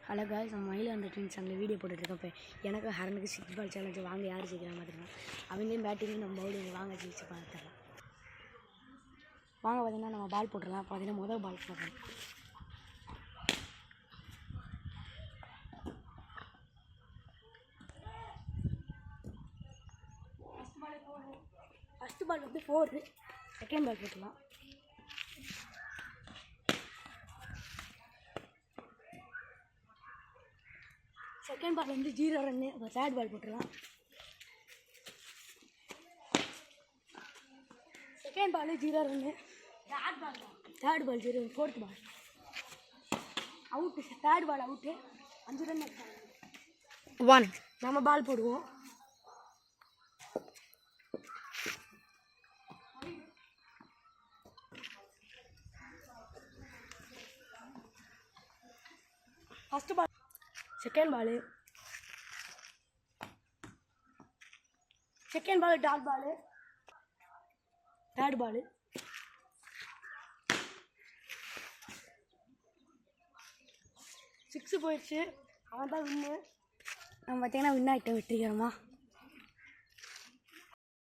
Hello guys, நம்ம மயிலாண்ட twins சேனலில் video போட்டுட்ருக்கோம். இப்போ எனக்கு ஹரனுக்கு 6 பால் சேலஞ்சு வாங்க யார் ஜெயிக்கிற மாதிரினா அவங்களையும் பேட்டிங்கும் நம்ம பவுலிங் வாங்க ஜெயிச்சு பார்த்துடலாம். வாங்க பார்த்தீங்கன்னா நம்ம பால் போட்டுடலாம். பார்த்தீங்கன்னா முதல் பால் போடுறோம். ஃபஸ்ட்டு பால் வந்து 4, செகண்ட் பால் போட்டுடலாம். செகண்ட் பால் வந்து 0 ரன்னு. இப்போ தேர்ட் பால் போட்டுடலாம். செகண்ட் பால் 0 ரன்னு. Third ball 0. Fourth ball out. Third ball out. 5 run 1. நம்ம பால் போடுவோம். First ball, second ball dot ball, third ball 6 போயிடுச்சு. அவன் தான் வின்னு. நம்ம பார்த்தீங்கன்னா வின் ஆகிட்டோம் வெற்றிகரமாக.